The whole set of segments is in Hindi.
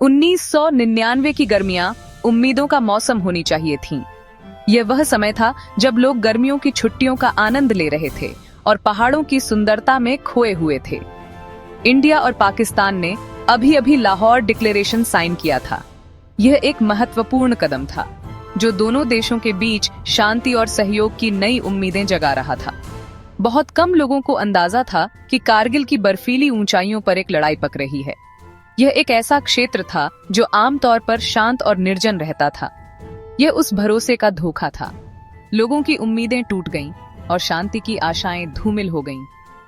1999 की गर्मियां उम्मीदों का मौसम होनी चाहिए थीं। यह वह समय था जब लोग गर्मियों की छुट्टियों का आनंद ले रहे थे और पहाड़ों की सुंदरता में खोए हुए थे। इंडिया और पाकिस्तान ने अभी-अभी लाहौर डिक्लेरेशन साइन किया था। यह एक महत्वपूर्ण कदम था जो दोनों देशों के बीच शांति और सहयोग की नई उम्मीदें जगा रहा था। बहुत कम लोगों को अंदाजा था कि कारगिल की बर्फीली ऊंचाइयों पर एक लड़ाई पक रही है। यह एक ऐसा क्षेत्र था जो आमतौर पर शांत और निर्जन रहता था। यह उस भरोसे का धोखा था। लोगों की उम्मीदें टूट गईं और शांति की आशाएं धूमिल हो गईं।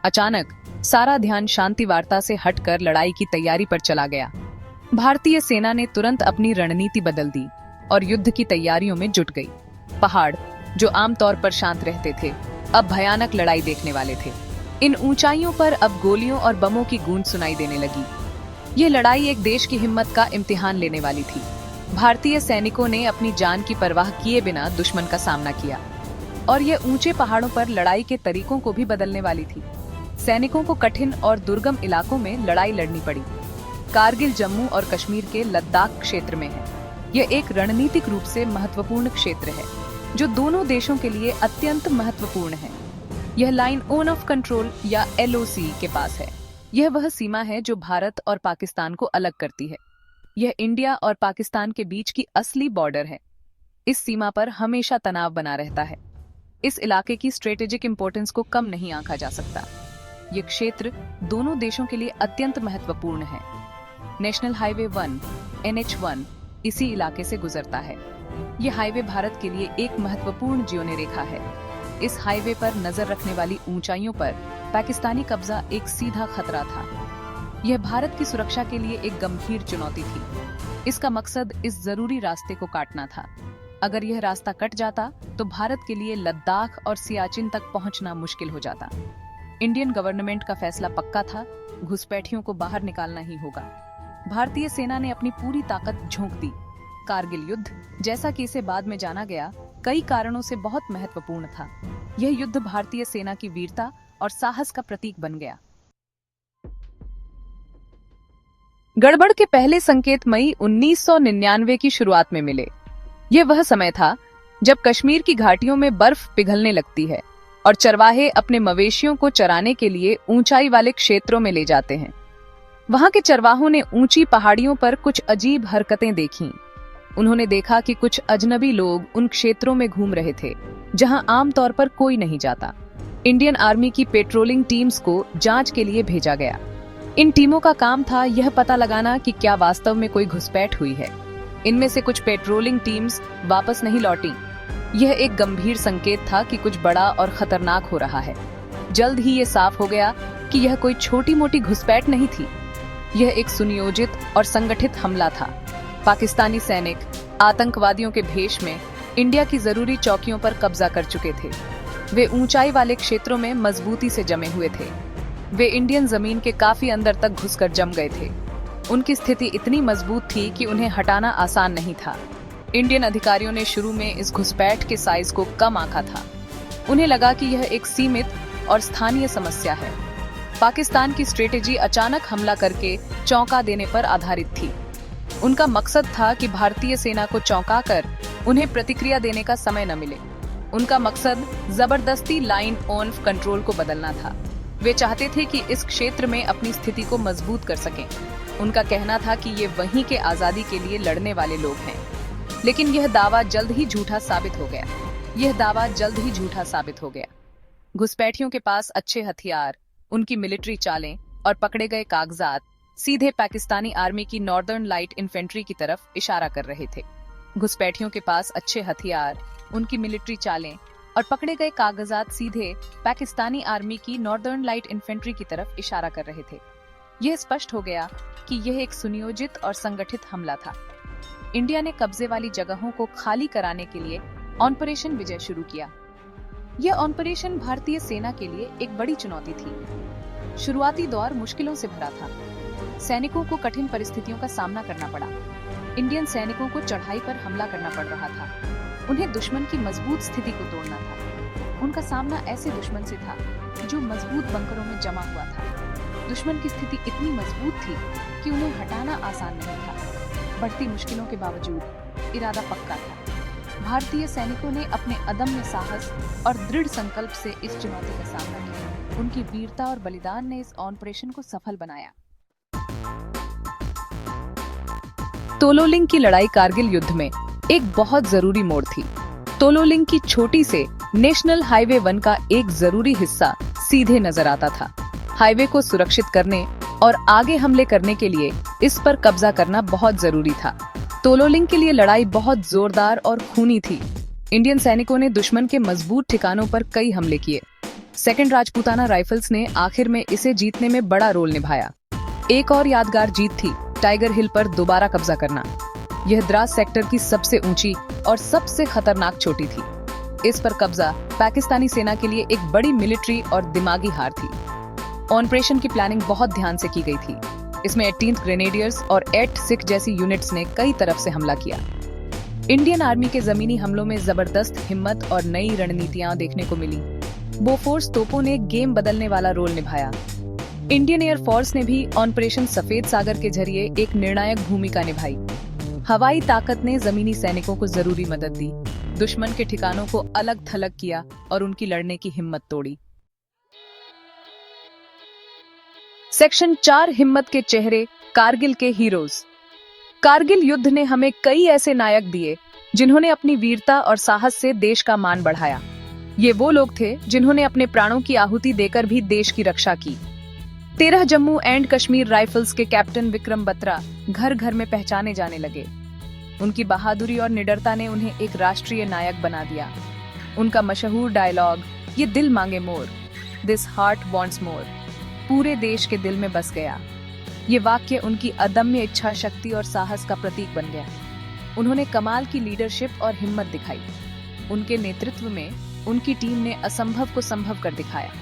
अचानक सारा ध्यान शांति वार्ता से हटकर लड़ाई की तैयारी पर चला गया। भारतीय सेना ने तुरंत अपनी रणनीति बदल दी और युद्ध की तैयारियों में जुट गई। पहाड़ जो आमतौर पर शांत रहते थे, अब भयानक लड़ाई देखने वाले थे। इन ऊंचाइयों पर अब गोलियों और बमों की गूंज सुनाई देने लगी। यह लड़ाई एक देश की हिम्मत का इम्तिहान लेने वाली थी। भारतीय सैनिकों ने अपनी जान की परवाह किए बिना दुश्मन का सामना किया और यह ऊंचे पहाड़ों पर लड़ाई के तरीकों को भी बदलने वाली थी। सैनिकों को कठिन और दुर्गम इलाकों में लड़ाई लड़नी पड़ी। कारगिल जम्मू और कश्मीर के लद्दाख क्षेत्र में है। यह एक रणनीतिक रूप से महत्वपूर्ण क्षेत्र है जो दोनों देशों के लिए अत्यंत महत्वपूर्ण है। यह लाइन ऑफ कंट्रोल या LOC के पास है। यह वह सीमा है जो भारत और पाकिस्तान को अलग करती है। यह इंडिया और पाकिस्तान के बीच की असली बॉर्डर है। इस सीमा पर हमेशा तनाव बना रहता है। इस इलाके की स्ट्रेटेजिक इंपॉर्टेंस को कम नहीं आंका जा सकता। यह क्षेत्र दोनों देशों के लिए अत्यंत महत्वपूर्ण है। नेशनल हाईवे 1 NH1 इसी इलाके से गुजरता है। यह हाईवे भारत के लिए एक महत्वपूर्ण जीवन रेखा है। इस हाईवे पर नजर रखने वाली ऊंचाइयों पर पाकिस्तानी कब्जा एक सीधा खतरा था। यह भारत की सुरक्षा के लिए एक गंभीर चुनौती थी। इसका मकसद इस जरूरी रास्ते को काटना था। अगर यह रास्ता कट जाता तो भारत के लिए लद्दाख और सियाचिन तक पहुंचना मुश्किल हो जाता। इंडियन गवर्नमेंट का फैसला पक्का था, घुसपैठियों को बाहर निकालना ही होगा। भारतीय सेना ने अपनी पूरी ताकत झोंक दी। कारगिल युद्ध, जैसा कि इसे बाद में जाना गया, कई कारणों से बहुत महत्वपूर्ण था। यह युद्ध भारतीय सेना की वीरता और साहस का प्रतीक बन गया। गड़बड़ के पहले संकेत मई 1999 की शुरुआत में मिले। यह वह समय था जब कश्मीर की घाटियों में बर्फ पिघलने लगती है और चरवाहे अपने मवेशियों को चराने के लिए ऊंचाई वाले क्षेत्रों में ले जाते हैं। वहां के चरवाहों ने ऊंची पहाड़ियों पर कुछ अजीब हरकतें देखीं। उन्होंने देखा कि कुछ अजनबी लोग उन क्षेत्रों में घूम रहे थे जहां आमतौर पर कोई नहीं जाता। इंडियन आर्मी की पेट्रोलिंग टीम्स को जांच के लिए भेजा गया। इन टीमों का काम था यह पता लगाना कि क्या वास्तव में कोई घुसपैठ हुई है। इनमें से कुछ पेट्रोलिंग टीम्स वापस नहीं लौटी। यह एक गंभीर संकेत था कि कुछ बड़ा और खतरनाक हो रहा है। जल्द ही ये साफ हो गया कि यह कोई छोटी मोटी घुसपैठ नहीं थी। यह एक सुनियोजित और संगठित हमला था। पाकिस्तानी सैनिक आतंकवादियों के भेष में इंडिया की जरूरी चौकियों पर कब्जा कर चुके थे। वे ऊंचाई वाले क्षेत्रों में मजबूती से जमे हुए थे। वे इंडियन जमीन के काफी अंदर तक घुसकर जम गए थे। उनकी स्थिति इतनी मजबूत थी कि उन्हें हटाना आसान नहीं था। इंडियन अधिकारियों ने शुरू में इस घुसपैठ के साइज को कम आंका था। उन्हें लगा कि यह एक सीमित और स्थानीय समस्या है। पाकिस्तान की स्ट्रेटेजी अचानक हमला करके चौंका देने पर आधारित थी। उनका मकसद था कि भारतीय सेना को चौंकाकर उन्हें प्रतिक्रिया देने का समय न मिले। उनका मकसद जबरदस्ती लाइन ऑफ कंट्रोल को बदलना था। वे चाहते थे कि इस क्षेत्र में अपनी स्थिति को मजबूत कर सकें। उनका कहना था कि ये वहीं के आजादी के लिए लड़ने वाले लोग हैं। लेकिन यह दावा जल्द ही झूठा साबित हो गया। घुसपैठियों के पास अच्छे हथियार, उनकी मिलिट्री चालें और पकड़े गए कागजात सीधे पाकिस्तानी आर्मी की नॉर्दर्न लाइट इन्फेंट्री की तरफ इशारा कर रहे थे। घुसपैठियों के पास अच्छे हथियार, उनकी मिलिट्री चालें और पकड़े गए कागजात सीधे पाकिस्तानी आर्मी की नॉर्दर्न लाइट इन्फेंट्री की तरफ इशारा कर रहे थे। यह स्पष्ट हो गया कि यह एक सुनियोजित और संगठित हमला था। इंडिया ने कब्जे वाली जगहों को खाली कराने के लिए ऑपरेशन विजय शुरू किया। यह ऑपरेशन भारतीय सेना के लिए एक बड़ी चुनौती थी। शुरुआती दौर मुश्किलों से भरा था। सैनिकों को कठिन परिस्थितियों का सामना करना पड़ा। इंडियन सैनिकों को चढ़ाई पर हमला करना पड़ रहा था। उन्हें दुश्मन की मजबूत स्थिति को तोड़ना था। उनका सामना ऐसे दुश्मन से था जो मजबूत बंकरों में जमा हुआ था। दुश्मन की स्थिति इतनी मजबूत थी कि उन्हें हटाना आसान नहीं था। बढ़ती मुश्किलों के बावजूद इरादा पक्का था। भारतीय सैनिकों ने अपने अदम्य साहस और दृढ़ संकल्प से इस चुनौती का सामना किया। उनकी वीरता और बलिदान ने इस ऑपरेशन को सफल बनाया। तोलोलिंग की लड़ाई कारगिल युद्ध में एक बहुत जरूरी मोड़ थी। तोलोलिंग की चोटी से नेशनल हाईवे 1 का एक जरूरी हिस्सा सीधे नजर आता था। हाईवे को सुरक्षित करने और आगे हमले करने के लिए इस पर कब्जा करना बहुत जरूरी था। तोलोलिंग के लिए लड़ाई बहुत जोरदार और खूनी थी। इंडियन सैनिकों ने दुश्मन के मजबूत ठिकानों पर कई हमले किए। सेकंड राजपूताना राइफल्स ने आखिर में इसे जीतने में बड़ा रोल निभाया। एक और यादगार जीत थी टाइगर हिल पर दोबारा कब्जा करना। यह द्रास सेक्टर की सबसे ऊंची और सबसे खतरनाक चोटी थी। इस पर कब्जा पाकिस्तानी सेना के लिए एक बड़ी मिलिट्री और दिमागी हार थी। ऑपरेशन की प्लानिंग बहुत ध्यान से की गई थी। इसमें 18th ग्रेनेडियर्स और 8th सिख जैसी यूनिट्स ने कई तरफ से हमला किया। इंडियन आर्मी के जमीनी हमलों में जबरदस्त हिम्मत और नई रणनीतियां देखने को मिली। बोफोर्स तोपों ने गेम बदलने वाला रोल निभाया। इंडियन एयरफोर्स ने भी ऑपरेशन सफेद सागर के जरिए एक निर्णायक भूमिका निभाई। हवाई ताकत ने जमीनी सैनिकों को जरूरी मदद दी, दुश्मन के ठिकानों को अलग थलग किया और उनकी लड़ने की हिम्मत तोड़ी। सेक्शन 4 हिम्मत के चेहरे, कारगिल के हीरोज। कारगिल युद्ध ने हमें कई ऐसे नायक दिए जिन्होंने अपनी वीरता और साहस से देश का मान बढ़ाया। ये वो लोग थे जिन्होंने अपने प्राणों की आहुति देकर भी देश की रक्षा की। 13 जम्मू एंड कश्मीर राइफल्स के कैप्टन विक्रम बत्रा घर घर में पहचाने जाने लगे। उनकी बहादुरी और निडरता ने उन्हें एक राष्ट्रीय नायक बना दिया। उनका मशहूर डायलॉग, ये दिल मांगे मोर, दिस हार्ट वांट्स मोर, पूरे देश के दिल में बस गया। ये वाक्य उनकी अदम्य इच्छा शक्ति और साहस का प्रतीक बन गया। उन्होंने कमाल की लीडरशिप और हिम्मत दिखाई। उनके नेतृत्व में उनकी टीम ने असंभव को संभव कर दिखाया।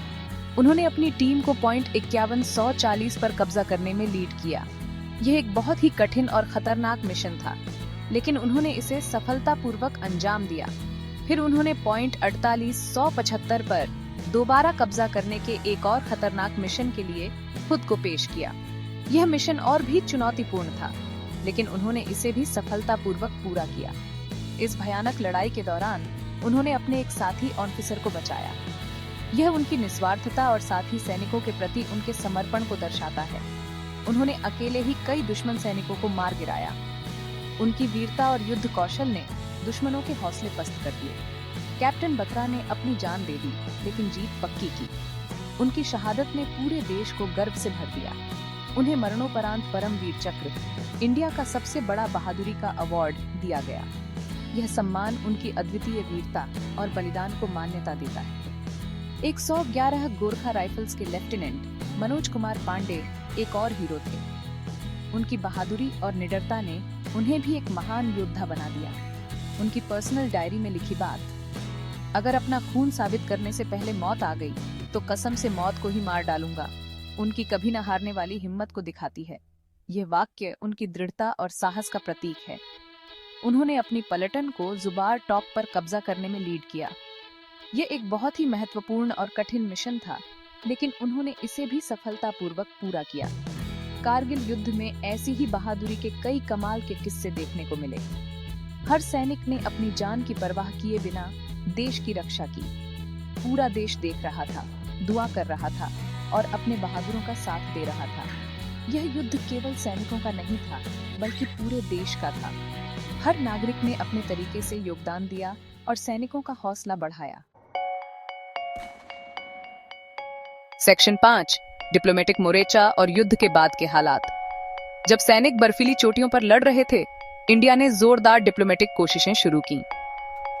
उन्होंने अपनी टीम को पॉइंट 5140 पर कब्जा करने में लीड किया। यह एक बहुत ही कठिन और खतरनाक मिशन था, लेकिन उन्होंने इसे सफलतापूर्वक अंजाम दिया। फिर उन्होंने पॉइंट 4875 पर दोबारा कब्जा करने के एक और खतरनाक मिशन के लिए खुद को पेश किया। यह मिशन और भी चुनौतीपूर्ण था, लेकिन उन्होंने इसे भी सफलतापूर्वक पूरा किया। इस भयानक लड़ाई के दौरान उन्होंने अपने एक साथी ऑफिसर को बचाया। यह उनकी निस्वार्थता और साथ ही सैनिकों के प्रति उनके समर्पण को दर्शाता है। उन्होंने अकेले ही कई दुश्मन सैनिकों को मार गिराया। उनकी वीरता और युद्ध कौशल ने दुश्मनों के हौसले पस्त कर दिए। कैप्टन बत्रा ने अपनी जान दे दी, लेकिन जीत पक्की की। उनकी शहादत ने पूरे देश को गर्व से भर दिया। उन्हें मरणोपरांत परमवीर चक्र, इंडिया का सबसे बड़ा बहादुरी का अवार्ड दिया गया। यह सम्मान उनकी अद्वितीय वीरता और बलिदान को मान्यता देता है। 111 गोरखा राइफल्स के लेफ्टिनेंट मनोज कुमार पांडे एक और हीरो थे। उनकी बहादुरी और निडरता ने उन्हें भी एक महान योद्धा बना दिया। उनकी पर्सनल डायरी में लिखी बात, अगर अपना खून साबित करने से पहले मौत आ गई तो कसम से मौत को ही मार डालूंगा, उनकी कभी न हारने वाली हिम्मत को दिखाती है। यह वाक्य उनकी दृढ़ता और साहस का प्रतीक है। उन्होंने अपनी पलटन को जुबार टॉप पर कब्जा करने में लीड किया। यह एक बहुत ही महत्वपूर्ण और कठिन मिशन था, लेकिन उन्होंने इसे भी सफलतापूर्वक पूरा किया। कारगिल युद्ध में ऐसी ही बहादुरी के कई कमाल के किस्से देखने को मिले। हर सैनिक ने अपनी जान की परवाह किए बिना देश की रक्षा की। पूरा देश देख रहा था, दुआ कर रहा था और अपने बहादुरों का साथ दे रहा था। यह युद्ध केवल सैनिकों का नहीं था, बल्कि पूरे देश का था। हर नागरिक ने अपने तरीके से योगदान दिया और सैनिकों का हौसला बढ़ाया। सेक्शन 5 डिप्लोमेटिक मोर्चा और युद्ध के बाद के हालात। जब सैनिक बर्फीली चोटियों पर लड़ रहे थे, इंडिया ने जोरदार डिप्लोमेटिक कोशिशें शुरू की।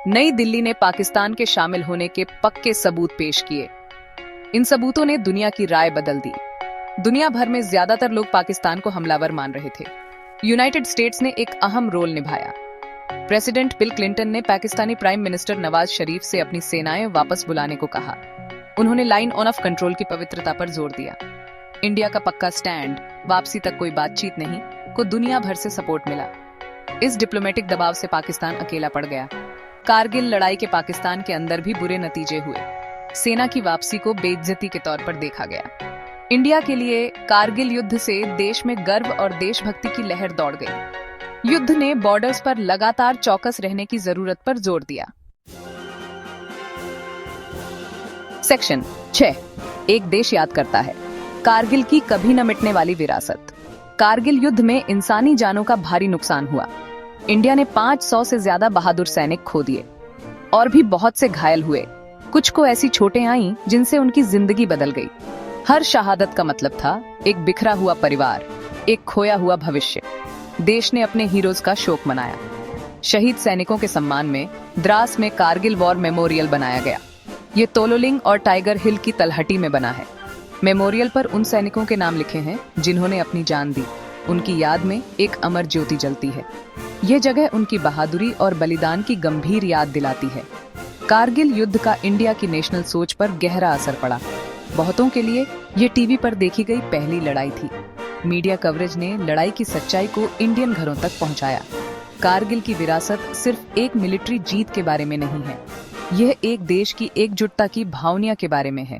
नई दिल्ली ने पाकिस्तान के शामिल होने के पक्के सबूत पेश किए। इन सबूतों ने दुनिया की राय बदल दी। दुनिया भर में ज्यादातर लोग पाकिस्तान को हमलावर मान रहे थे। यूनाइटेड स्टेट्स ने एक अहम रोल निभाया। प्रेसिडेंट बिल क्लिंटन ने पाकिस्तानी प्राइम मिनिस्टर नवाज शरीफ से अपनी सेनाएं वापस बुलाने को कहा। उन्होंने लाइन ऑन ऑफ कंट्रोल की पवित्रता पर जोर दिया। इंडिया का पक्का स्टैंड, वापसी तक कोई बातचीत नहीं, को दुनिया भर से सपोर्ट मिला। इस डिप्लोमेटिक दबाव से पाकिस्तान अकेला पड़ गया। कारगिल लड़ाई के पाकिस्तान के अंदर भी बुरे नतीजे हुए। सेना की वापसी को बेइज्जती के तौर पर देखा गया। इंडिया के लिए कारगिल युद्ध से देश में गर्व और देशभक्ति की लहर दौड़ गई। युद्ध ने बॉर्डर्स पर लगातार चौकस रहने की जरूरत पर जोर दिया। सेक्शन 6 एक देश याद करता है। कारगिल की कभी न मिटने वाली विरासत। कारगिल युद्ध में इंसानी जानों का भारी नुकसान हुआ। इंडिया ने 500 से ज्यादा बहादुर सैनिक खो दिए और भी बहुत से घायल हुए। कुछ को ऐसी चोटें आईं जिनसे उनकी जिंदगी बदल गई। हर शहादत का मतलब था एक बिखरा हुआ परिवार, एक खोया हुआ भविष्य। देश ने अपने हीरोज का शोक मनाया। शहीद सैनिकों के सम्मान में द्रास में कारगिल वॉर मेमोरियल बनाया गया। ये तोलोलिंग और टाइगर हिल की तलहटी में बना है। मेमोरियल पर उन सैनिकों के नाम लिखे हैं जिन्होंने अपनी जान दी। उनकी याद में एक अमर ज्योति जलती है। ये जगह उनकी बहादुरी और बलिदान की गंभीर याद दिलाती है। कारगिल युद्ध का इंडिया की नेशनल सोच पर गहरा असर पड़ा। बहुतों के लिए ये टीवी पर देखी गई पहली लड़ाई थी। मीडिया कवरेज ने लड़ाई की सच्चाई को इंडियन घरों तक पहुंचाया। कारगिल की विरासत सिर्फ एक मिलिट्री जीत के बारे में नहीं है, यह एक देश की एकजुटता की भावना के बारे में है।